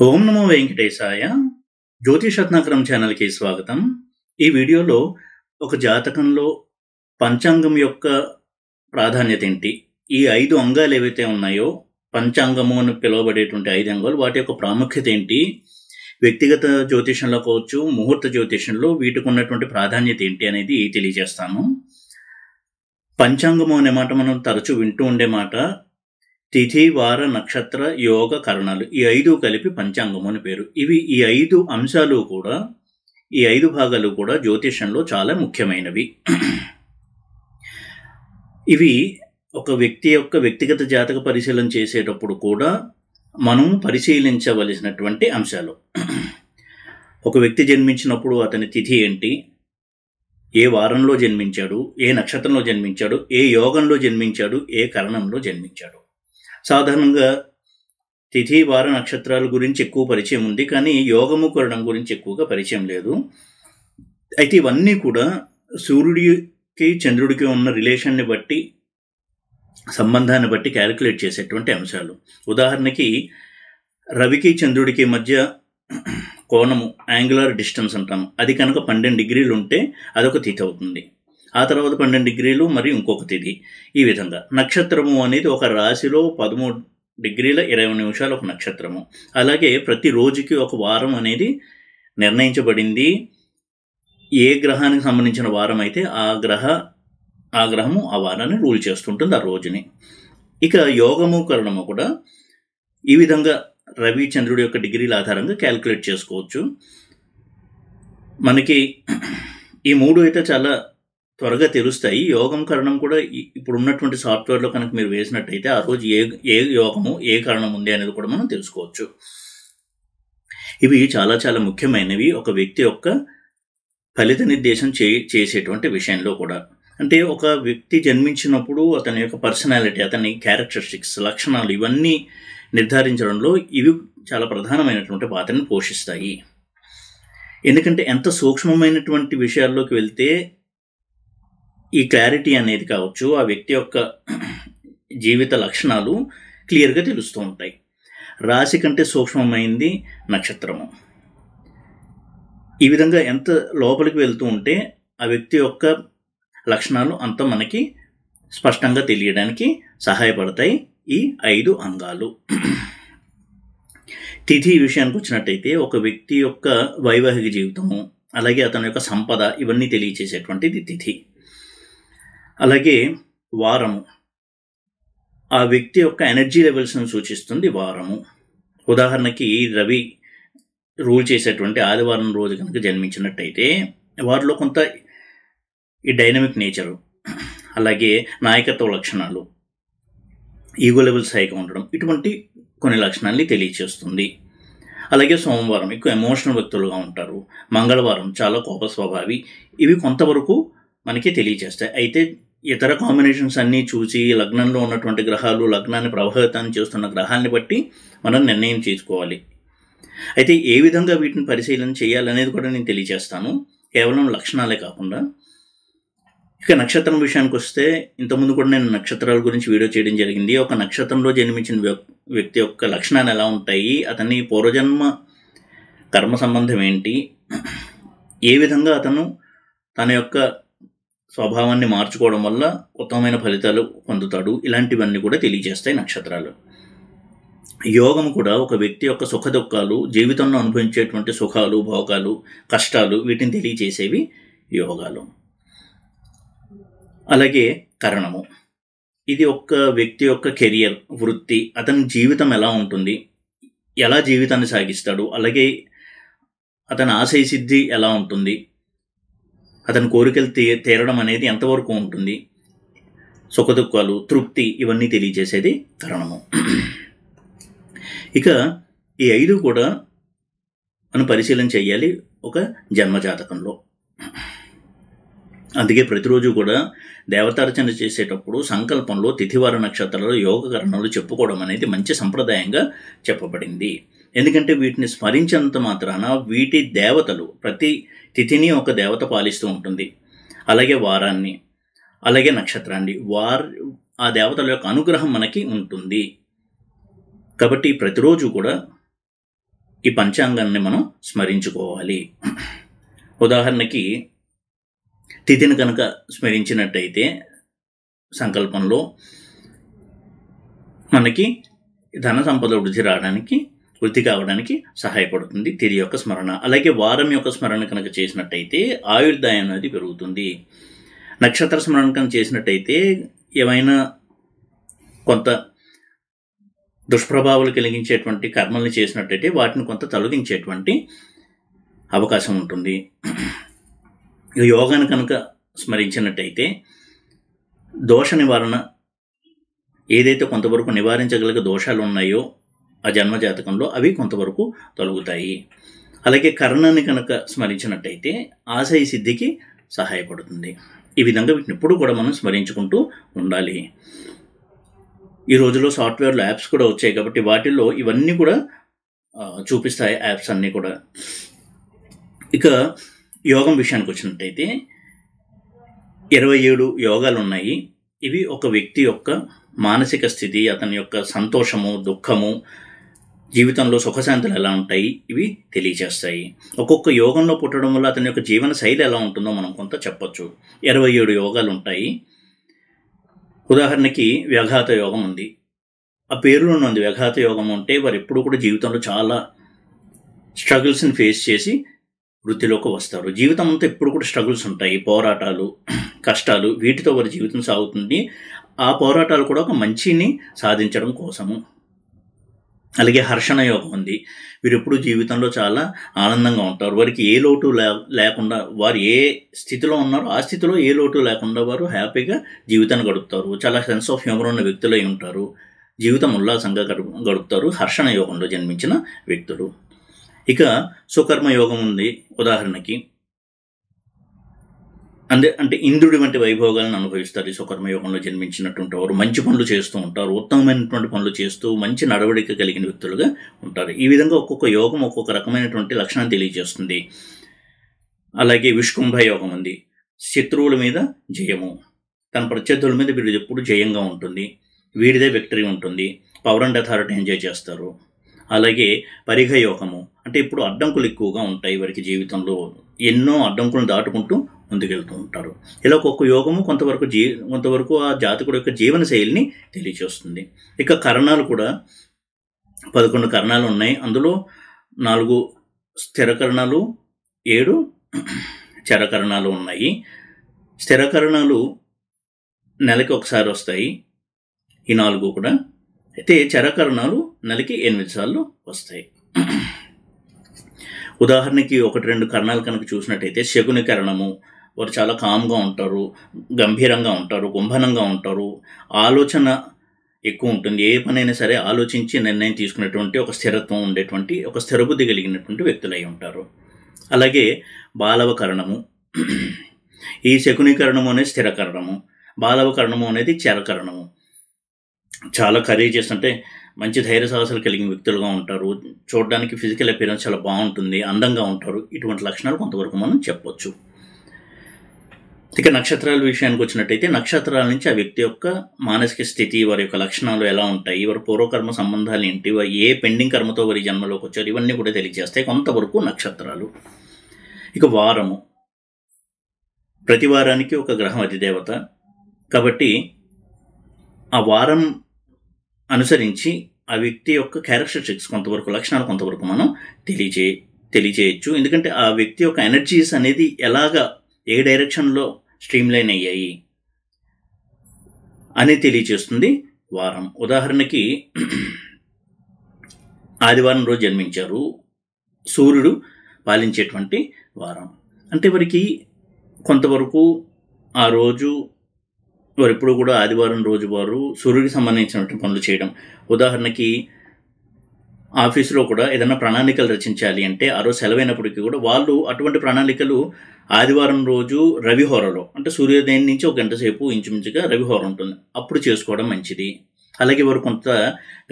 ఓం నమో వెంకటేశాయ. జ్యోతిషరత్నాకరం ఛానల్కి స్వాగతం. ఈ వీడియోలో ఒక జాతకంలో పంచాంగం యొక్క ప్రాధాన్యత ఏంటి, ఈ 5 అంగాలు ఏవైతే ఉన్నాయో పంచాంగము అని పిలువబడేటువంటి 5 అంగాలు, వాటి యొక్క ప్రాముఖ్యత ఏంటి, వ్యక్తిగత జ్యోతిషంలో కావచ్చు, ముహూర్త జ్యోతిషంలో వీటికి ఉన్నటువంటి ప్రాధాన్యత ఏంటి అనేది తెలియజేస్తాను. పంచాంగము అనే మాట మనం తరచూ వింటూ ఉండే మాట. తిథి, వార, నక్షత్ర, యోగ, కరణాలు, ఈ 5 కలిపి పంచాంగము అని పేరు. ఈ 5 అంశాలు కూడా, ఈ 5 భాగాలు కూడా జ్యోతిషంలో చాలా ముఖ్యమైనవి. ఇవి ఒక వ్యక్తి యొక్క వ్యక్తిగత జాతక పరిశీలన చేసేటప్పుడు కూడా మనం పరిశీలించవలసినటువంటి అంశాలు. ఒక వ్యక్తి జన్మించినప్పుడు అతని తిథి ఏంటి, ఏ వారంలో జన్మించాడు, ఏ నక్షత్రంలో జన్మించాడు, ఏ యోగంలో జన్మించాడు, ఏ కరణంలో జన్మించాడు. సాధారణంగా తిథి, వార, నక్షత్రాల గురించి ఎక్కువ పరిచయం ఉంది, కానీ యోగము, కరణం గురించి ఎక్కువగా పరిచయం లేదు. అయితే ఇవన్నీ కూడా సూర్యుడికి చంద్రుడికి ఉన్న రిలేషన్ని బట్టి, సంబంధాన్ని బట్టి క్యాలిక్యులేట్ చేసేటువంటి అంశాలు. ఉదాహరణకి రవికి చంద్రుడికి మధ్య కోణము, యాంగులర్ డిస్టెన్స్ అంటాము, అది కనుక 12 డిగ్రీలు ఉంటే అదొక తిథి అవుతుంది. ఆ తర్వాత 12 డిగ్రీలు మరి ఇంకొక తిథి. ఈ విధంగా నక్షత్రము అనేది ఒక రాశిలో 13 డిగ్రీల 20 నిమిషాలు ఒక నక్షత్రము. అలాగే ప్రతి రోజుకి ఒక వారం అనేది నిర్ణయించబడింది. ఏ గ్రహానికి సంబంధించిన వారం అయితే ఆ గ్రహము ఆ వారాన్ని రూల్ చేస్తుంటుంది, ఆ రోజుని. ఇక యోగము, కరణము కూడా ఈ విధంగా రవి చంద్రుడి యొక్క డిగ్రీల ఆధారంగా క్యాలిక్యులేట్ చేసుకోవచ్చు. మనకి ఈ 3 అయితే చాలా త్వరగా తెలుస్తాయి. యోగం, కరణం కూడా ఇప్పుడు ఉన్నటువంటి సాఫ్ట్వేర్లో కనుక మీరు వేసినట్టయితే ఆ రోజు ఏ యోగము, ఏ కరణం ఉంది అనేది కూడా మనం తెలుసుకోవచ్చు. ఇవి చాలా చాలా ముఖ్యమైనవి ఒక వ్యక్తి యొక్క ఫలిత నిర్దేశం చేసేటువంటి విషయంలో కూడా. అంటే ఒక వ్యక్తి జన్మించినప్పుడు అతని యొక్క పర్సనాలిటీ, అతని క్యారెక్టరిస్టిక్స్, లక్షణాలు, ఇవన్నీ నిర్ధారించడంలో ఇవి చాలా ప్రధానమైనటువంటి పాత్రను పోషిస్తాయి. ఎందుకంటే ఎంత సూక్ష్మమైనటువంటి విషయాల్లోకి వెళ్తే ఈ క్లారిటీ అనేది కావచ్చు, ఆ వ్యక్తి యొక్క జీవిత లక్షణాలు క్లియర్గా తెలుస్తూ ఉంటాయి. రాశి కంటే సూక్ష్మమైంది నక్షత్రము. ఈ విధంగా ఎంత లోపలికి వెళ్తూ ఉంటే ఆ వ్యక్తి యొక్క లక్షణాలు అంత మనకి స్పష్టంగా తెలియడానికి సహాయపడతాయి ఈ 5 అంగాలు. తిథి విషయానికి వచ్చినట్టయితే ఒక వ్యక్తి యొక్క వైవాహిక జీవితము, అలాగే అతని యొక్క సంపద, ఇవన్నీ తెలియచేసేటువంటిది తిథి. అలాగే వారము ఆ వ్యక్తి యొక్క ఎనర్జీ లెవెల్స్ను సూచిస్తుంది వారము. ఉదాహరణకి రవి రూల్ చేసేటువంటి ఆదివారం రోజు కనుక జన్మించినట్టయితే వారిలో కొంత ఈ డైనమిక్ నేచరు, అలాగే నాయకత్వ లక్షణాలు, ఈగో లెవెల్స్ హైగా ఉండడం, ఇటువంటి కొన్ని లక్షణాలని తెలియచేస్తుంది. అలాగే సోమవారం ఎక్కువ ఎమోషనల్ వ్యక్తులుగా ఉంటారు. మంగళవారం చాలా కోప స్వభావి. ఇవి కొంతవరకు మనకి తెలియచేస్తాయి. అయితే ఇతర కాంబినేషన్స్ అన్నీ చూసి లగ్నంలో ఉన్నటువంటి గ్రహాలు, లగ్నాన్ని ప్రభావితం చేస్తున్న గ్రహాన్ని బట్టి మనం నిర్ణయం చేసుకోవాలి. అయితే ఏ విధంగా వీటిని పరిశీలన చేయాలనేది కూడా నేను తెలియజేస్తాను, కేవలం లక్షణాలే కాకుండా. ఇక నక్షత్రం విషయానికి వస్తే, ఇంతకుముందు కూడా నేను నక్షత్రాల గురించి వీడియో చేయడం జరిగింది. ఒక నక్షత్రంలో జన్మించిన వ్యక్తి యొక్క లక్షణాలు ఎలా ఉంటాయి, అతని పూర్వజన్మ కర్మ సంబంధం ఏంటి, ఏ విధంగా అతను తన యొక్క స్వభావాన్ని మార్చుకోవడం వల్ల ఉత్తమమైన ఫలితాలు పొందుతాడు, ఇలాంటివన్నీ కూడా తెలియజేస్తాయి నక్షత్రాలు. యోగం కూడా ఒక వ్యక్తి యొక్క సుఖ దుఃఖాలు, జీవితంలో అనుభవించేటువంటి సుఖాలు, భోగాలు, కష్టాలు, వీటిని తెలియజేసేవి యోగాలు. అలాగే కరణము, ఇది ఒక వ్యక్తి యొక్క కెరియర్, వృత్తి, అతని జీవితం ఎలా ఉంటుంది, ఎలా జీవితాన్ని సాగిస్తాడు, అలాగే అతని ఆశయ సిద్ధి ఎలా ఉంటుంది, అతని కోరికలు తీరడం అనేది ఎంతవరకు ఉంటుంది, సుఖదుఖాలు, తృప్తి, ఇవన్నీ తెలియజేసేది కరణము. ఇక ఈ 5 కూడా మనం పరిశీలన చేయాలి ఒక జన్మజాతకంలో. అందుకే ప్రతిరోజు కూడా దేవతార్చన చేసేటప్పుడు సంకల్పంలో తిథివార నక్షత్రాలు, యోగ కరణాలు చెప్పుకోవడం అనేది మంచి సంప్రదాయంగా చెప్పబడింది. ఎందుకంటే వీటిని స్మరించినంత మాత్రాన వీటి దేవతలు, ప్రతి తిథిని ఒక దేవత పాలిస్తూ ఉంటుంది. అలాగే వారాన్ని, అలాగే నక్షత్రాన్ని, ఆ దేవతల యొక్క అనుగ్రహం మనకి ఉంటుంది. కాబట్టి ప్రతిరోజు కూడా ఈ పంచాంగాన్ని మనం స్మరించుకోవాలి. ఉదాహరణకి తిథిని కనుక స్మరించినట్టయితే సంకల్పంలో మనకి ధన సంపద వృద్ధి కావడానికి సహాయపడుతుంది తిథి యొక్క స్మరణ. అలాగే వారం యొక్క స్మరణ కనుక చేసినట్టయితే ఆయుర్దాయం అనేది పెరుగుతుంది. నక్షత్ర స్మరణ కనుక చేసినట్టయితే ఏమైనా కొంత దుష్ప్రభావాలు కలిగించేటువంటి కర్మల్ని చేసినట్టయితే వాటిని కొంత తొలగించేటువంటి అవకాశం ఉంటుంది. యోగాన్ని కనుక స్మరించినట్టయితే దోష నివారణ, ఏదైతే కొంతవరకు నివారించగలిగే దోషాలు ఉన్నాయో ఆ జన్మజాతకంలో అవి కొంతవరకు తొలగుతాయి. అలాగే కర్ణాన్ని కనుక స్మరించినట్టయితే ఆశయ సిద్ధికి సహాయపడుతుంది. ఈ విధంగా వీటిని ఎప్పుడు కూడా మనం స్మరించుకుంటూ ఉండాలి. ఈ రోజుల్లో సాఫ్ట్వేర్లో యాప్స్ కూడా వచ్చాయి కాబట్టి వాటిల్లో ఇవన్నీ కూడా చూపిస్తాయి యాప్స్ అన్నీ కూడా. ఇక యోగం విషయానికి వచ్చినట్టయితే 27 యోగాలు ఉన్నాయి. ఇవి ఒక వ్యక్తి యొక్క మానసిక స్థితి, అతని యొక్క సంతోషము, దుఃఖము, జీవితంలో సుఖశాంతులు ఎలా ఉంటాయి ఇవి తెలియజేస్తాయి. ఒక్కొక్క యోగంలో పుట్టడం వల్ల అతని యొక్క జీవన శైలి ఎలా ఉంటుందో మనం కొంత చెప్పచ్చు. 27 యోగాలు ఉంటాయి. ఉదాహరణకి వ్యఘాత యోగం ఉంది. ఆ పేరులోనే ఉంది వ్యఘాత యోగం అంటే వారు ఎప్పుడు కూడా జీవితంలో చాలా స్ట్రగుల్స్ని ఫేస్ చేసి వృత్తిలోకి వస్తారు. జీవితం అంతా ఎప్పుడు కూడా స్ట్రగుల్స్ ఉంటాయి, పోరాటాలు, కష్టాలు, వీటితో వారి జీవితం సాగుతుంది. ఆ పోరాటాలు కూడా ఒక మంచిని సాధించడం కోసము. అలాగే హర్షణ యోగం ఉంది. వీరు ఎప్పుడు జీవితంలో చాలా ఆనందంగా ఉంటారు. వారికి ఏ లోటు లేకుండా, వారు ఏ స్థితిలో ఉన్నారో ఆ స్థితిలో ఏ లోటు లేకుండా వారు హ్యాపీగా జీవితాన్ని గడుపుతారు. చాలా సెన్స్ ఆఫ్ హ్యూమర్ ఉన్న వ్యక్తులై ఉంటారు. జీవితం ఉల్లాసంగా గడుపుతారు హర్షణ యోగంలో జన్మించిన వ్యక్తులు. ఇక సుకర్మ యోగం ఉంది. ఉదాహరణకి అంటే ఇంద్రుడి వంటి వైభోగాలను అనుభవిస్తారు ఈ సుకర్మయోగంలో జన్మించినటువంటి వారు. మంచి పనులు చేస్తూ ఉంటారు, ఉత్తమమైనటువంటి పనులు చేస్తూ మంచి నడవడిక కలిగిన వ్యక్తులుగా ఉంటారు. ఈ విధంగా ఒక్కొక్క యోగం ఒక్కొక్క రకమైనటువంటి లక్షణాన్ని తెలియజేస్తుంది. అలాగే విష్కుంభ యోగం ఉంది. శత్రువుల మీద జయము, తన ప్రత్యర్థుల మీద వీరు ఎప్పుడు జయంగా ఉంటుంది, వీరిదే విక్టరీ ఉంటుంది, పవర్ అండ్ అథారిటీ ఎంజాయ్ చేస్తారు. అలాగే పరిఘ యోగము అంటే ఇప్పుడు అడ్డంకులు ఎక్కువగా ఉంటాయి వారికి జీవితంలో, ఎన్నో అడ్డంకులను దాటుకుంటూ ముందుకెళ్తూ ఉంటారు. ఇలా ఒక్కొక్క యోగము కొంతవరకు ఆ జాతకుడు యొక్క జీవన శైలిని తెలియచేస్తుంది. ఇక కరణాలు కూడా 11 కరణాలు ఉన్నాయి. అందులో 4 స్థిర కరణాలు, 7 చరకరణాలు ఉన్నాయి. స్థిర కరణాలు నెలకి ఒకసారి వస్తాయి ఈ 4 కూడా. అయితే చరకరణాలు నెలకి 8 సార్లు వస్తాయి. ఉదాహరణకి 1-2 కరణాలు కనుక చూసినట్టయితే శకుని కరణము, వారు చాలా కామ్గా ఉంటారు, గంభీరంగా ఉంటారు, గుంభనంగా ఉంటారు, ఆలోచన ఎక్కువ ఉంటుంది. ఏ పనైనా సరే ఆలోచించి నిర్ణయం తీసుకునేటువంటి ఒక స్థిరత్వం ఉండేటువంటి ఒక స్థిరబుద్ధి కలిగినటువంటి వ్యక్తులై ఉంటారు. అలాగే బాలవకరణము, ఈ శకునీకరణము అనేది స్థిరకరణము, బాలవకరణము అనేది చరకరణము. చాలా కరేజియస్ అంటే మంచి ధైర్య సాహసాలు కలిగిన వ్యక్తులుగా ఉంటారు, చూడడానికి ఫిజికల్ అపియరెన్స్ చాలా బాగుంటుంది, అందంగా ఉంటారు. ఇటువంటి లక్షణాలు కొంతవరకు మనం చెప్పొచ్చు. ఇక నక్షత్రాల విషయానికి వచ్చినట్టయితే నక్షత్రాల నుంచి ఆ వ్యక్తి యొక్క మానసిక స్థితి, వారి యొక్క లక్షణాలు ఎలా ఉంటాయి, వారి పూర్వకర్మ సంబంధాలు ఏంటి, వారు ఏ పెండింగ్ కర్మతో వారి జన్మలోకి వచ్చారు, ఇవన్నీ కూడా తెలియజేస్తాయి కొంతవరకు నక్షత్రాలు. ఇక వారము, ప్రతి వారానికి ఒక గ్రహం అధిదేవత కాబట్టి ఆ వారం అనుసరించి ఆ వ్యక్తి యొక్క క్యారెక్టరిస్టిక్స్ కొంతవరకు, లక్షణాలు కొంతవరకు మనం తెలియచేయచ్చు. ఎందుకంటే ఆ వ్యక్తి యొక్క ఎనర్జీస్ అనేది ఎలాగా ఏ డైరెక్షన్లో స్ట్రీమ్ లైన్ అయ్యాయి అని తెలియచేస్తుంది వారం. ఉదాహరణకి ఆదివారం రోజు జన్మించారు, సూర్యుడు పాలించేటువంటి వారం అంటే వారికి కొంతవరకు ఆ రోజు వారు ఎప్పుడు కూడా ఆదివారం రోజు వారు సూర్యుడికి సంబంధించినటువంటి పనులు చేయడం. ఉదాహరణకి ఆఫీసులో కూడా ఏదైనా ప్రణాళికలు రచించాలి అంటే ఆ రోజు సెలవైనప్పటికీ కూడా వాళ్ళు అటువంటి ప్రణాళికలు ఆదివారం రోజు రవిహోరలో అంటే సూర్యోదయం నుంచి ఒక గంట సేపు ఇంచుమించుగా రవిహోర ఉంటుంది, అప్పుడు చేసుకోవడం మంచిది. అలాగే వారు కొంత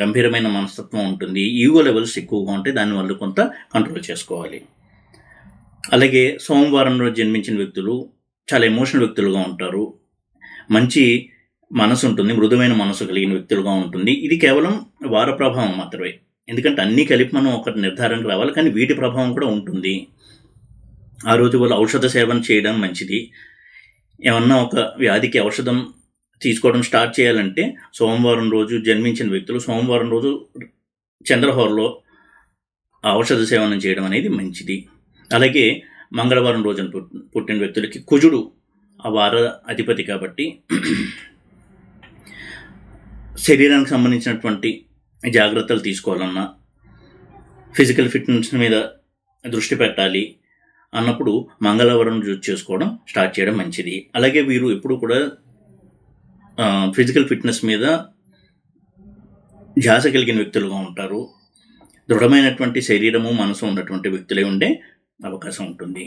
గంభీరమైన మనస్తత్వం ఉంటుంది, ఈగో లెవెల్స్ ఎక్కువగా ఉంటాయి, దానివల్ల కొంత కంట్రోల్ చేసుకోవాలి. అలాగే సోమవారం రోజు జన్మించిన వ్యక్తులు చాలా ఎమోషనల్ వ్యక్తులుగా ఉంటారు, మంచి మనసు ఉంటుంది, మృదువైన మనసు కలిగిన వ్యక్తులుగా ఉంటుంది. ఇది కేవలం వార ప్రభావం మాత్రమే. ఎందుకంటే అన్నీ కలిపి మనం ఒక నిర్ధారణకు రావాలి, కానీ వీటి ప్రభావం కూడా ఉంటుంది. ఆ రోజు వాళ్ళు ఔషధ సేవన చేయడం మంచిది. ఏమన్నా ఒక వ్యాధికి ఔషధం తీసుకోవడం స్టార్ట్ చేయాలంటే సోమవారం రోజు జన్మించిన వ్యక్తులు సోమవారం రోజు చంద్రహోరలో ఆ ఔషధ సేవనం చేయడం అనేది మంచిది. అలాగే మంగళవారం రోజున పుట్టిన వ్యక్తులకి కుజుడు ఆ వార అధిపతి కాబట్టి శరీరానికి సంబంధించినటువంటి జాగ్రత్తలు తీసుకోవాలన్నా, ఫిజికల్ ఫిట్నెస్ మీద దృష్టి పెట్టాలి అన్నప్పుడు మంగళవారం యూజ్ చేసుకోవడం స్టార్ట్ చేయడం మంచిది. అలాగే వీరు ఎప్పుడు కూడా ఫిజికల్ ఫిట్నెస్ మీద ధ్యాస కలిగిన వ్యక్తులుగా ఉంటారు. దృఢమైనటువంటి శరీరము మనసు ఉన్నటువంటి వ్యక్తులే ఉండే అవకాశం ఉంటుంది.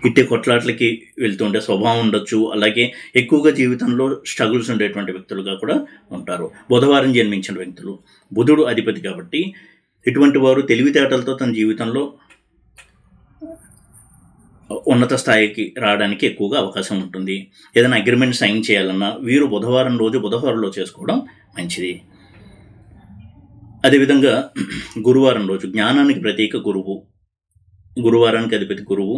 ఇట్టే కొట్లాట్లకి వెళ్తుండే స్వభావం ఉండొచ్చు. అలాగే ఎక్కువగా జీవితంలో స్ట్రగుల్స్ ఉండేటువంటి వ్యక్తులుగా కూడా ఉంటారు. బుధవారం జన్మించిన వ్యక్తులు, బుధుడు అధిపతి కాబట్టి ఇటువంటి వారు తెలివితేటలతో తన జీవితంలో ఉన్నత స్థాయికి రావడానికి ఎక్కువగా అవకాశం ఉంటుంది. ఏదైనా అగ్రిమెంట్ సైన్ చేయాలన్నా వీరు బుధవారం రోజు బుధవారంలో చేసుకోవడం మంచిది. అదేవిధంగా గురువారం రోజు జ్ఞానానికి ప్రతీక గురువు, గురువారానికి అధిపతి గురువు.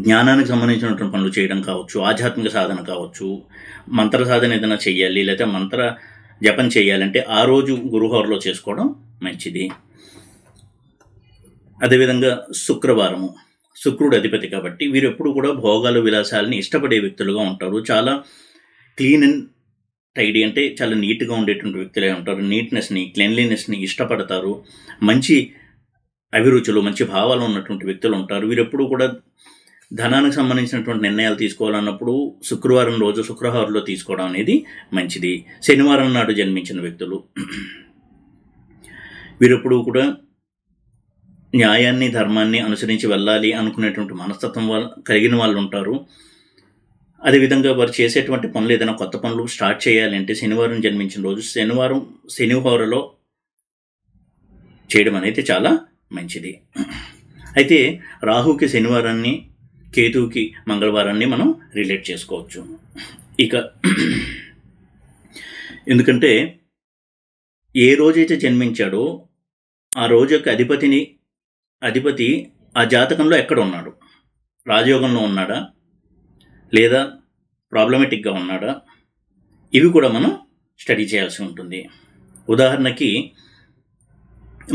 జ్ఞానానికి సంబంధించినటువంటి పనులు చేయడం కావచ్చు, ఆధ్యాత్మిక సాధన కావచ్చు, మంత్ర సాధన ఏదైనా చెయ్యాలి లేకపోతే మంత్ర జపం చేయాలంటే ఆ రోజు గురువారంలో చేసుకోవడం మంచిది. అదేవిధంగా శుక్రవారము, శుక్రుడు అధిపతి కాబట్టి వీరు ఎప్పుడు కూడా భోగాలు విలాసాలని ఇష్టపడే వ్యక్తులుగా ఉంటారు. చాలా క్లీన్ అండ్ టైడీ అంటే చాలా నీట్గా ఉండేటువంటి వ్యక్తులే ఉంటారు. నీట్నెస్ని, క్లెన్లీనెస్ని ఇష్టపడతారు. మంచి అభిరుచులు, మంచి భావాలు ఉన్నటువంటి వ్యక్తులు ఉంటారు. వీరెప్పుడు కూడా ధనానికి సంబంధించినటువంటి నిర్ణయాలు తీసుకోవాలన్నప్పుడు శుక్రవారం రోజు శుక్రవారంలో తీసుకోవడం అనేది మంచిది. శనివారం నాడు జన్మించిన వ్యక్తులు వీరెప్పుడు కూడా న్యాయాన్ని, ధర్మాన్ని అనుసరించి వెళ్ళాలి అనుకునేటువంటి మనస్తత్వం కలిగిన వాళ్ళు ఉంటారు. అదేవిధంగా వారు చేసేటువంటి పనులు ఏదైనా కొత్త పనులు స్టార్ట్ చేయాలి అంటే శనివారం జన్మించిన రోజు శనివారంలో చేయడం అనేది చాలా మంచిది. అయితే రాహుకి శనివారాన్ని, కేతువుకి మంగళవారాన్ని మనం రిలేట్ చేసుకోవచ్చు. ఇక ఎందుకంటే ఏ రోజైతే జన్మించాడో ఆ రోజు యొక్క అధిపతి ఆ జాతకంలో ఎక్కడ ఉన్నాడు, రాజయోగంలో ఉన్నాడా లేదా ప్రాబ్లమేటిక్గా ఉన్నాడా, ఇవి కూడా మనం స్టడీ చేయాల్సి ఉంటుంది. ఉదాహరణకి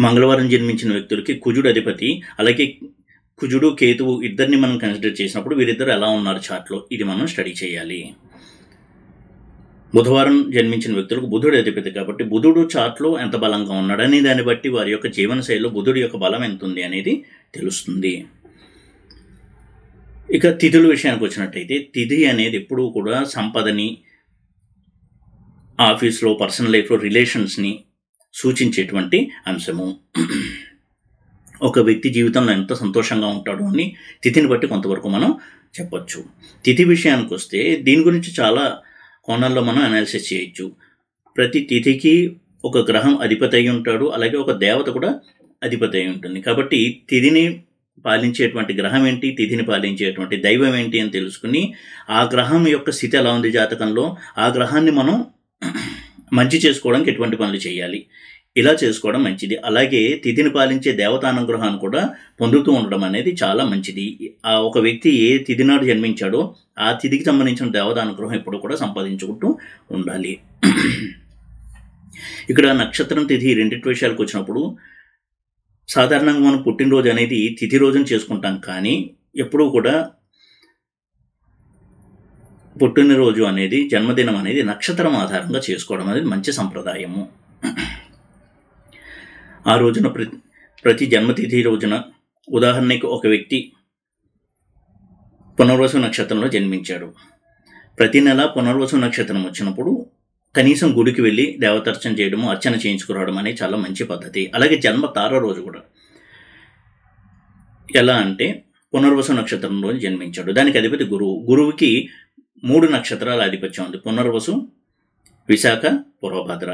మంగళవారం జన్మించిన వ్యక్తులకి కుజుడు అధిపతి, అలాగే కుజుడు కేతువు ఇద్దరిని మనం కన్సిడర్ చేసినప్పుడు వీరిద్దరు ఎలా ఉన్నారు చార్ట్లో, ఇది మనం స్టడీ చేయాలి. బుధవారం జన్మించిన వ్యక్తులకు బుధుడు అధిపతి కాబట్టి బుధుడు చార్ట్లో ఎంత బలంగా ఉన్నాడని దాన్ని బట్టి వారి యొక్క జీవనశైలిలో బుధుడి యొక్క బలం ఎంత ఉంది అనేది తెలుస్తుంది. ఇక తిథుల విషయానికి వచ్చినట్టయితే తిథి అనేది ఎప్పుడూ కూడా సంపదని, ఆఫీస్లో, పర్సనల్ లైఫ్లో రిలేషన్స్ని సూచించేటువంటి అంశము. ఒక వ్యక్తి జీవితంలో ఎంత సంతోషంగా ఉంటాడో అని తిథిని బట్టి కొంతవరకు మనం చెప్పొచ్చు. తిథి విషయానికి వస్తే దీని గురించి చాలా కోణాల్లో మనం అనాలిసిస్ చేయొచ్చు. ప్రతి తిథికి ఒక గ్రహం అధిపతి అయి ఉంటాడు, అలాగే ఒక దేవత కూడా అధిపతి అయి ఉంటుంది. కాబట్టి తిథిని పాలించేటువంటి గ్రహం ఏంటి, తిథిని పాలించేటువంటి దైవం ఏంటి అని తెలుసుకుని ఆ గ్రహం యొక్క స్థితి ఎలా ఉంది జాతకంలో, ఆ గ్రహాన్ని మనం మంచి చేసుకోవడానికి ఎటువంటి పనులు చేయాలి, ఇలా చేసుకోవడం మంచిది. అలాగే తిథిని పాలించే దేవతానుగ్రహాన్ని కూడా పొందుతూ ఉండడం అనేది చాలా మంచిది. ఆ ఒక వ్యక్తి ఏ తిథి నాడు జన్మించాడో ఆ తిథికి సంబంధించిన దేవతానుగ్రహం ఎప్పుడు కూడా సంపాదించుకుంటూ ఉండాలి. ఇక్కడ నక్షత్రం, తిథి రెండింటి విషయాలకు వచ్చినప్పుడు సాధారణంగా మనం పుట్టినరోజు అనేది తిథి రోజున చేసుకుంటాం, కానీ ఎప్పుడూ కూడా పుట్టినరోజు అనేది, జన్మదినం అనేది నక్షత్రం ఆధారంగా చేసుకోవడం అనేది మంచి సంప్రదాయము. ఆ రోజున ప్రతి జన్మతిథి రోజున ఉదాహరణకి ఒక వ్యక్తి పునర్వసు నక్షత్రంలో జన్మించాడు. ప్రతి నెల పునర్వసు నక్షత్రం వచ్చినప్పుడు కనీసం గుడికి వెళ్ళి దేవతార్చన చేయడము, అర్చన చేయించుకురావడం అనేది చాలా మంచి పద్ధతి. అలాగే జన్మ తార రోజు కూడా ఎలా అంటే పునర్వసు నక్షత్రం రోజు జన్మించాడు, దానికి అధిపతి గురువు. గురువుకి 3 నక్షత్రాల ఆధిపత్యం ఉంది: పునర్వసు, విశాఖ, పూర్వభద్ర.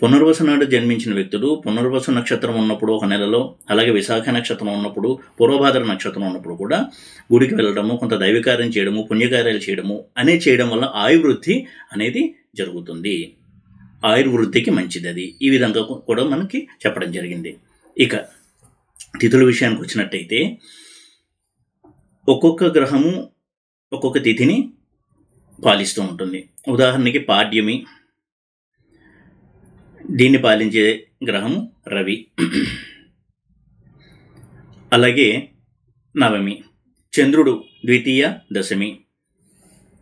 పునర్వసు నాడు జన్మించిన వ్యక్తులు పునర్వసు నక్షత్రం ఉన్నప్పుడు ఒక నెలలో, అలాగే విశాఖ నక్షత్రం ఉన్నప్పుడు, పూర్వభద్ర నక్షత్రం ఉన్నప్పుడు కూడా గుడికి వెళ్ళడము, కొంత దైవకార్యం చేయడము, పుణ్యకార్యాలు చేయడము అనేది చేయడం వల్ల ఆయువృద్ధి అనేది జరుగుతుంది. ఆయుర్వృద్ధికి మంచిది అది. ఈ విధంగా కూడా మనకి చెప్పడం జరిగింది. ఇక తిథుల విషయానికి వచ్చినట్టయితే ఒక్కొక్క గ్రహము ఒక్కొక్క తిథిని పాలిస్తూ ఉంటుంది. ఉదాహరణకి పాడ్యమి, దీన్ని పాలించే గ్రహము రవి. అలాగే నవమి, చంద్రుడు ద్వితీయ దశమి,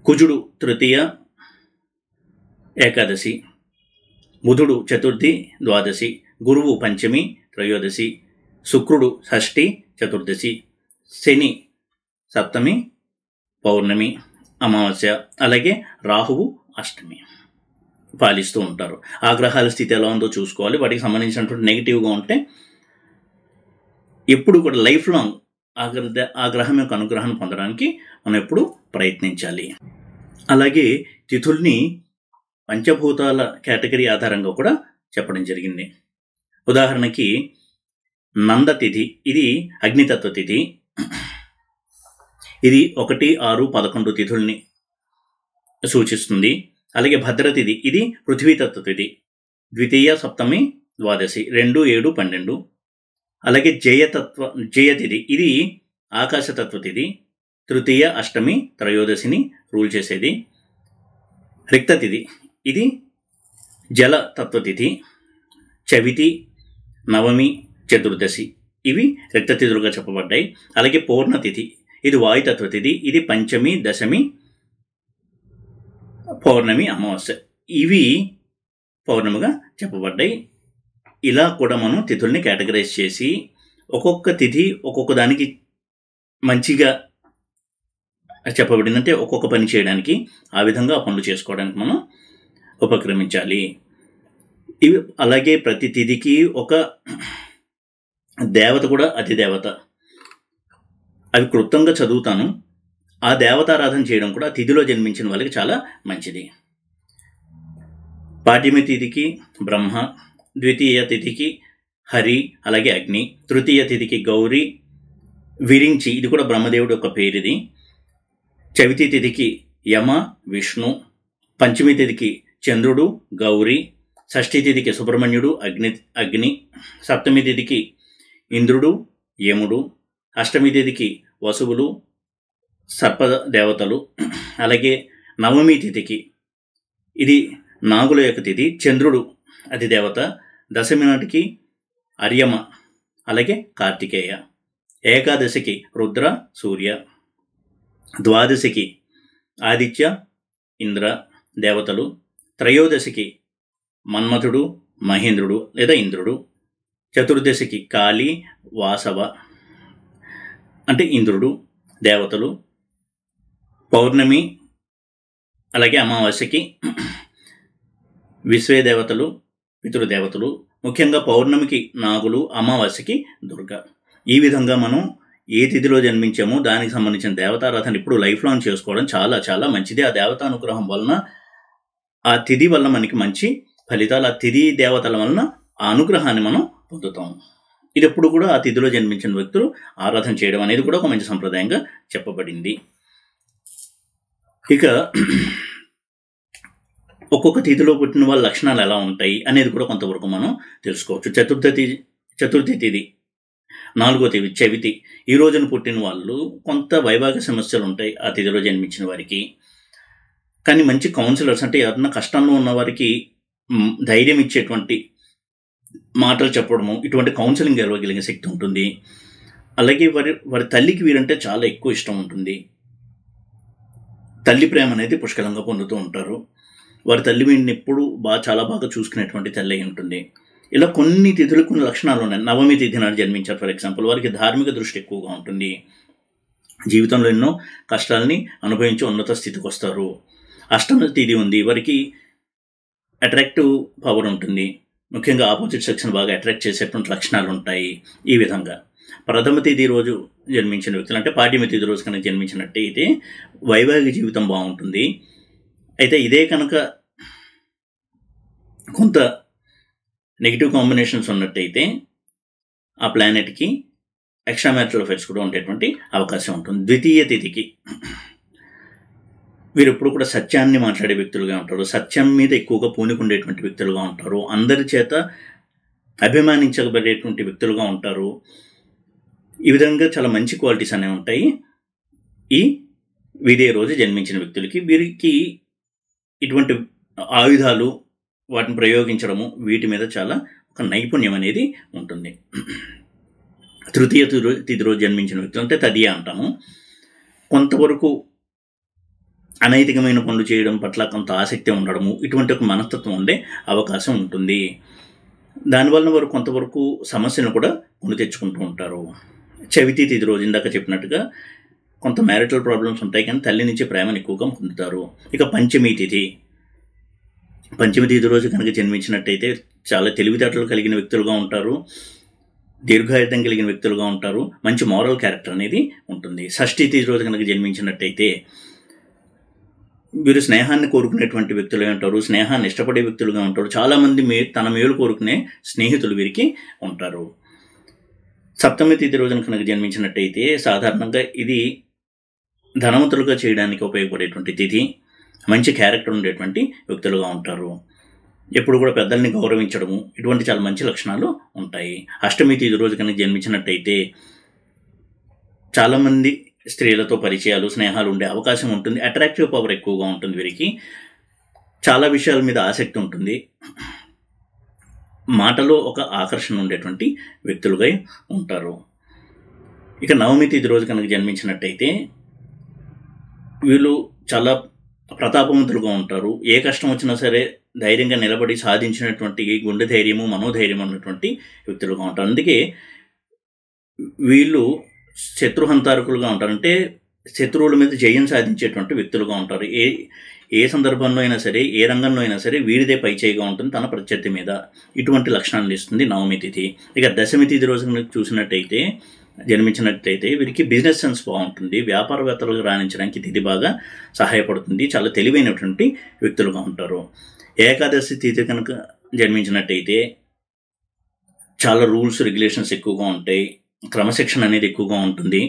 కుజుడు తృతీయ ఏకాదశి, బుధుడు చతుర్థి ద్వాదశి, గురువు పంచమి త్రయోదశి, శుక్రుడు షష్ఠి చతుర్దశి, శని సప్తమి పౌర్ణమి అమావాస్య, అలాగే రాహువు అష్టమి పాలిస్తూ ఉంటారు. ఆ గ్రహాల స్థితి ఎలా ఉందో చూసుకోవాలి. వాటికి సంబంధించినటువంటి నెగిటివ్గా ఉంటే ఎప్పుడు కూడా లైఫ్ లాంగ్ ఆ గ్రహం యొక్క అనుగ్రహాన్ని పొందడానికి మనం ఎప్పుడు ప్రయత్నించాలి. అలాగే తిథుల్ని పంచభూతాల కేటగిరీ ఆధారంగా కూడా చెప్పడం జరిగింది. ఉదాహరణకి నంద తిథి, ఇది అగ్నితత్వ తిథి. ఇది 1, 6, 11 తిథుల్ని సూచిస్తుంది. అలాగే భద్రతిథి, ఇది పృథ్వీతత్వ తిథి, ద్వితీయ సప్తమి ద్వాదశి, 2, 7, 12. అలాగే జయతిథి, ఇది ఆకాశతత్వ తిథి, తృతీయ అష్టమి త్రయోదశిని రూల్ చేసేది. రిక్తతిథి, ఇది జల తత్వతిథి, చవితి నవమి చతుర్దశి, ఇవి రిక్తతిథులుగా చెప్పబడ్డాయి. అలాగే పూర్ణతిథి, ఇది వాయుతత్వతిథి, ఇది పంచమి దశమి పౌర్ణమి అమావాస్య, ఇవి పౌర్ణమిగా చెప్పబడ్డాయి. ఇలా కూడా మనం తిథుల్ని కేటగరైజ్ చేసి ఒక్కొక్క తిథి ఒక్కొక్క దానికి మంచిగా చెప్పబడిందంటే ఒక్కొక్క పని చేయడానికి ఆ విధంగా పనులు చేసుకోవడానికి మనం ఉపక్రమించాలి. ఇవి అలాగే ప్రతి తిథికి ఒక దేవత కూడా అధిదేవత, అవి క్లుప్తంగా చదువుతాను. ఆ దేవతారాధన చేయడం కూడా తిథిలో జన్మించిన వాళ్ళకి చాలా మంచిది. పాడ్యమి తిథికి బ్రహ్మ, ద్వితీయ తిథికి హరి, అలాగే అగ్ని, తృతీయ తిథికి గౌరీ, విరించి, ఇది కూడా బ్రహ్మదేవుడు యొక్క పేరుది. చవితి తిథికి యమ, విష్ణు, పంచమి తిథికి చంద్రుడు, గౌరీ, షష్ఠి తిథికి సుబ్రహ్మణ్యుడు, అగ్ని, సప్తమి తిథికి ఇంద్రుడు, యముడు, అష్టమి తిథికి వసువులు, సర్ప దేవతలు. అలాగే నవమి తిథికి ఇది నాగుల యొక్క తిథి, చంద్రుడు అధిదేవత. దశమి నాటికి అర్యమ, అలాగే కార్తికేయ. ఏకాదశికి రుద్ర, సూర్య. ద్వాదశికి ఆదిత్య, ఇంద్ర దేవతలు. త్రయోదశికి మన్మథుడు, మహేంద్రుడు లేదా ఇంద్రుడు. చతుర్దశికి కాళీ, వాసవ అంటే ఇంద్రుడు దేవతలు. పౌర్ణమి అలాగే అమావాస్యకి విశ్వే దేవతలు, పితృదేవతలు. ముఖ్యంగా పౌర్ణమికి నాగులు, అమావాస్యకి దుర్గ. ఈ విధంగా మనం ఏ తిథిలో జన్మించామో దానికి సంబంధించిన దేవతారాధన ఇప్పుడు లైఫ్ లాంగ్ చేసుకోవడం చాలా చాలా మంచిది. ఆ దేవతానుగ్రహం వలన, ఆ తిథి వలన మనకి మంచి ఫలితాలు, ఆ తిథి దేవతల వలన ఆ అనుగ్రహాన్ని మనం పొందుతాం. ఇది ఎప్పుడు కూడా ఆ తిథిలో జన్మించిన వ్యక్తులు ఆరాధన చేయడం అనేది కూడా ఒక మంచి సంప్రదాయంగా చెప్పబడింది. ఇక ఒక్కొక్క తిథిలో పుట్టిన వాళ్ళ లక్షణాలు ఎలా ఉంటాయి అనేది కూడా కొంతవరకు మనం తెలుసుకోవచ్చు. చతుర్థి తిథి, 4వ తిథి చవితి, ఈ రోజున పుట్టిన వాళ్ళు కొంత వైవాహిక సమస్యలు ఉంటాయి ఆ తిథిలో జన్మించిన వారికి. కానీ మంచి కౌన్సిలర్స్, అంటే ఎవరన్నా కష్టంలో ఉన్న వారికి ధైర్యం ఇచ్చేటువంటి మాటలు చెప్పడము, ఇటువంటి కౌన్సిలింగ్ ఇవ్వగలిగే శక్తి ఉంటుంది. అలాగే వారి తల్లికి వీరంటే చాలా ఎక్కువ ఇష్టం ఉంటుంది. తల్లి ప్రేమ అనేది పుష్కలంగా పొందుతూ ఉంటారు. వారి తల్లి వీడిని ఎప్పుడు చాలా బాగా చూసుకునేటువంటి తల్లి అయి ఉంటుంది. ఇలా కొన్ని తిథులు కొన్ని లక్షణాలు ఉన్నాయి. నవమి తిథి నాడు జన్మించారు ఫర్ ఎగ్జాంపుల్, వారికి ధార్మిక దృష్టి ఎక్కువగా ఉంటుంది. జీవితంలో ఎన్నో కష్టాలని అనుభవించి ఉన్నత స్థితికి వస్తారు. అష్టమి తిథి ఉంది, వారికి అట్రాక్టివ్ పవర్ ఉంటుంది. ముఖ్యంగా ఆపోజిట్ సెక్షన్ బాగా అట్రాక్ట్ చేసేటువంటి లక్షణాలు ఉంటాయి. ఈ విధంగా ప్రథమ తేదీ రోజు జన్మించిన వ్యక్తులు, అంటే పాడ్యమి తేదీ రోజు కనుక జన్మించినట్టయితే వైవాహిక జీవితం బాగుంటుంది. అయితే ఇదే కనుక కొంత నెగిటివ్ కాంబినేషన్స్ ఉన్నట్టయితే ఆ ప్లానెట్కి ఎక్స్ట్రా మ్యారిటల్ అఫైర్స్ కూడా ఉండేటువంటి అవకాశం ఉంటుంది. ద్వితీయ తిథికి వీరు ఎప్పుడు కూడా సత్యాన్ని మాట్లాడే వ్యక్తులుగా ఉంటారు. సత్యం మీద ఎక్కువగా పూనుకుండేటువంటి వ్యక్తులుగా ఉంటారు. అందరి చేత అభిమానించబడేటువంటి వ్యక్తులుగా ఉంటారు. ఈ విధంగా చాలా మంచి క్వాలిటీస్ అనేవి ఉంటాయి ఈ ఇదే రోజు జన్మించిన వ్యక్తులకి. వీరికి ఇటువంటి ఆయుధాలు వాటిని ప్రయోగించడము వీటి మీద చాలా ఒక నైపుణ్యం అనేది ఉంటుంది. తృతీయ తిథి రోజు జన్మించిన వ్యక్తులు అంటే తదియ అంటాము. కొంతవరకు అనైతికమైన పనులు చేయడం పట్ల కొంత ఆసక్తి ఉండడము, ఇటువంటి ఒక మనస్తత్వం ఉండే అవకాశం ఉంటుంది. దానివల్ల వారు కొంతవరకు సమస్యలను కూడా కొని తెచ్చుకుంటూ ఉంటారు. చవితి తిథి రోజు ఇందాక చెప్పినట్టుగా కొంత మ్యారిటల్ ప్రాబ్లమ్స్ ఉంటాయి, కానీ తల్లి నుంచి ప్రేమను ఎక్కువగా పొందుతారు. ఇక పంచమి తిథి రోజు కనుక జన్మించినట్టయితే చాలా తెలివితేటలు కలిగిన వ్యక్తులుగా ఉంటారు, దీర్ఘాయుధం కలిగిన వ్యక్తులుగా ఉంటారు, మంచి మోరల్ క్యారెక్టర్ అనేది ఉంటుంది. షష్ఠి తిథి రోజు కనుక జన్మించినట్టయితే వీరు స్నేహాన్ని కోరుకునేటువంటి వ్యక్తులుగా ఉంటారు, స్నేహాన్ని ఇష్టపడే వ్యక్తులుగా ఉంటారు. చాలామంది తన మేలు కోరుకునే స్నేహితులు వీరికి ఉంటారు. సప్తమి తిథి రోజున కనుక జన్మించినట్టయితే సాధారణంగా ఇది ధనవంతులుగా చేయడానికి ఉపయోగపడేటువంటి తిథి, మంచి క్యారెక్టర్ ఉండేటువంటి వ్యక్తులుగా ఉంటారు. ఎప్పుడు కూడా పెద్దల్ని గౌరవించడము, ఇటువంటి చాలా మంచి లక్షణాలు ఉంటాయి. అష్టమి తిథి రోజు కనుక జన్మించినట్టయితే చాలామంది స్త్రీలతో పరిచయాలు, స్నేహాలు ఉండే అవకాశం ఉంటుంది. అట్రాక్టివ్ పవర్ ఎక్కువగా ఉంటుంది వీరికి. చాలా విషయాల మీద ఆసక్తి ఉంటుంది. మాటలో ఒక ఆకర్షణ ఉండేటువంటి వ్యక్తులుగా ఉంటారు. ఇక నవమి తిథి రోజు కనుక జన్మించినట్టయితే వీళ్ళు చాలా ప్రతాపవంతులుగా ఉంటారు. ఏ కష్టం వచ్చినా సరే ధైర్యంగా నిలబడి సాధించినటువంటి గుండె ధైర్యము, మనోధైర్యం ఉన్నటువంటి వ్యక్తులుగా ఉంటారు. అందుకే వీళ్ళు శత్రుహంతారకులుగా ఉంటారు. అంటే శత్రువుల మీద జయం సాధించేటువంటి వ్యక్తులుగా ఉంటారు. ఏ సందర్భంలో అయినా సరే, ఏ రంగంలో అయినా సరే వీరిదే పై చేయిగా ఉంటుంది తన ప్రత్యర్థి మీద. ఇటువంటి లక్షణాలు ఇస్తుంది నవమి తిథి. ఇక దశమి తిథి రోజు చూసినట్టయితే జన్మించినట్టయితే వీరికి బిజినెస్ సెన్స్ బాగుంటుంది. వ్యాపారవేత్తలుగా రాణించడానికి తిథి బాగా సహాయపడుతుంది. చాలా తెలివైనటువంటి వ్యక్తులుగా ఉంటారు. ఏకాదశి తిథి కనుక జన్మించినట్టయితే చాలా రూల్స్, రెగ్యులేషన్స్ ఎక్కువగా ఉంటాయి, క్రమశిక్షణ అనేది ఎక్కువగా ఉంటుంది.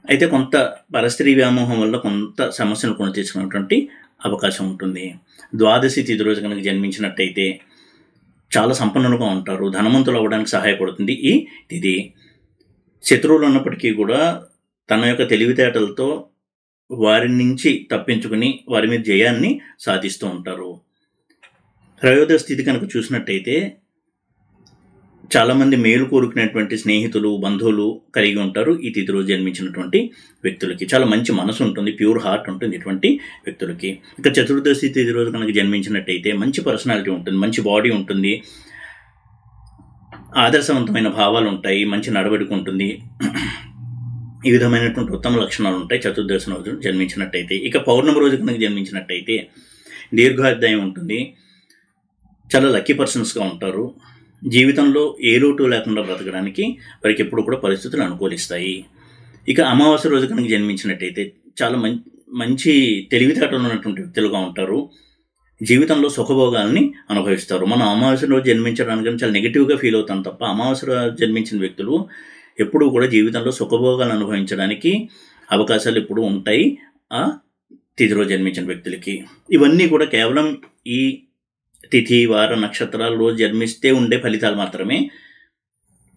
అయితే కొంత పరస్త్రీ వ్యామోహం వల్ల కొంత సమస్యను కొని తెచ్చుకునేటువంటి అవకాశం ఉంటుంది. ద్వాదశి తిథి రోజు కనుక జన్మించినట్టయితే చాలా సంపన్నులుగా ఉంటారు, ధనవంతులు అవ్వడానికి సహాయపడుతుంది ఈ తిథి. శత్రువులు ఉన్నప్పటికీ కూడా తన యొక్క తెలివితేటలతో వారి నుంచి తప్పించుకుని వారి మీద జయాన్ని సాధిస్తూ ఉంటారు. త్రయోదశి తిథి కనుక చూసినట్టయితే చాలామంది మేలు కోరుకునేటువంటి స్నేహితులు, బంధువులు కలిగి ఉంటారు ఈ తిథి రోజు జన్మించినటువంటి వ్యక్తులకి. చాలా మంచి మనసు ఉంటుంది, ప్యూర్ హార్ట్ ఉంటుంది ఇటువంటి వ్యక్తులకి. ఇక చతుర్దశి తిథి రోజు కనుక జన్మించినట్టయితే మంచి పర్సనాలిటీ ఉంటుంది, మంచి బాడీ ఉంటుంది, ఆదర్శవంతమైన భావాలు ఉంటాయి, మంచి నడవడిక ఉంటుంది. ఈ విధమైనటువంటి ఉత్తమ లక్షణాలు ఉంటాయి చతుర్దశి రోజు జన్మించినట్టయితే. ఇక పౌర్ణమి రోజు కనుక జన్మించినట్టయితే దీర్ఘాయుర్దాయం ఉంటుంది, చాలా లక్కీ పర్సన్స్గా ఉంటారు. జీవితంలో ఏ లోటు లేకుండా బ్రతకడానికి వారికి ఎప్పుడు కూడా పరిస్థితులు అనుకూలిస్తాయి. ఇక అమావాస్య రోజు కనుక జన్మించినట్టయితే చాలా మంచి తెలివితేటలు ఉన్నటువంటి వ్యక్తులుగా ఉంటారు. జీవితంలో సుఖభోగాల్ని అనుభవిస్తారు. మనం అమావాస్య రోజు జన్మించడానికి చాలా నెగిటివ్గా ఫీల్ అవుతాం తప్ప అమావాస్య రోజు జన్మించిన వ్యక్తులు ఎప్పుడూ కూడా జీవితంలో సుఖభోగాలను అనుభవించడానికి అవకాశాలు ఎప్పుడూ ఉంటాయి ఆ తిథి రోజు జన్మించిన వ్యక్తులకి. ఇవన్నీ కూడా కేవలం ఈ తిథి, వార, నక్షత్రాల రోజు జన్మిస్తే ఉండే ఫలితాలు మాత్రమే.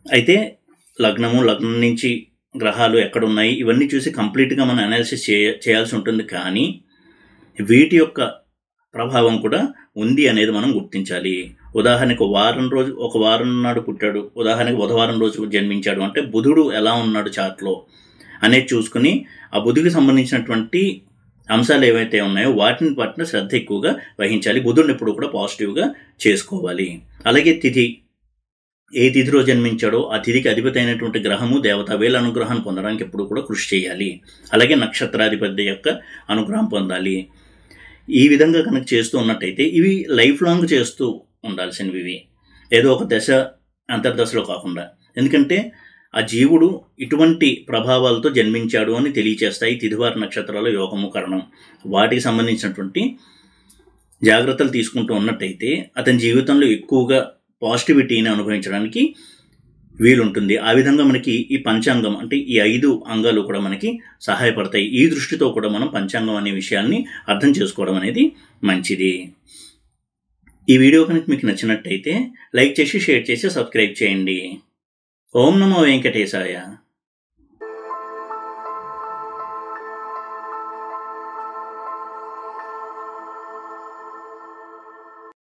అయితే లగ్నం నుంచి గ్రహాలు ఎక్కడున్నాయి ఇవన్నీ చూసి కంప్లీట్గా మనం అనాలిసిస్ చేయాల్సి ఉంటుంది. కానీ వీటి యొక్క ప్రభావం కూడా ఉంది అనేది మనం గుర్తించాలి. ఉదాహరణకు ఒక వారం నాడు పుట్టాడు, ఉదాహరణకు బుధవారం రోజు జన్మించాడు అంటే బుధుడు ఎలా ఉన్నాడు చార్ట్లో అనేది చూసుకుని ఆ బుధుడికి సంబంధించినటువంటి అంశాలు ఏవైతే ఉన్నాయో వాటిని పట్ల శ్రద్ధ ఎక్కువగా వహించాలి. బుధుడిని ఎప్పుడు కూడా పాజిటివ్గా చేసుకోవాలి. అలాగే తిథి, ఏ తిథి రోజు జన్మించాడో ఆ తిథికి అధిపతి అయినటువంటి గ్రహము, దేవత వీళ్ళ అనుగ్రహాన్ని పొందడానికి ఎప్పుడు కూడా కృషి చేయాలి. అలాగే నక్షత్రాధిపతి యొక్క అనుగ్రహం పొందాలి. ఈ విధంగా కనుక చేస్తూ ఉన్నట్టయితే ఇవి లైఫ్ లాంగ్ చేస్తూ ఉండాల్సినవి, ఇవి ఏదో ఒక దశ అంతర్దశలో కాకుండా. ఎందుకంటే ఆ జీవుడు ఇటువంటి ప్రభావాలతో జన్మించాడు అని తెలియచేస్తాయి తిథివార నక్షత్రాల యోగము, కరణం. వాటికి సంబంధించినటువంటి జాగ్రత్తలు తీసుకుంటూ ఉన్నట్టయితే అతని జీవితంలో ఎక్కువగా పాజిటివిటీని అనుభవించడానికి వీలుంటుంది. ఆ విధంగా మనకి ఈ పంచాంగం అంటే ఈ 5 అంగాలు కూడా మనకి సహాయపడతాయి. ఈ దృష్టితో కూడా మనం పంచాంగం అనే విషయాన్ని అర్థం చేసుకోవడం అనేది మంచిది. ఈ వీడియో కనుక మీకు నచ్చినట్టయితే లైక్ చేసి, షేర్ చేసి, సబ్స్క్రైబ్ చేయండి. ఓం నమో వెంకటేశాయ.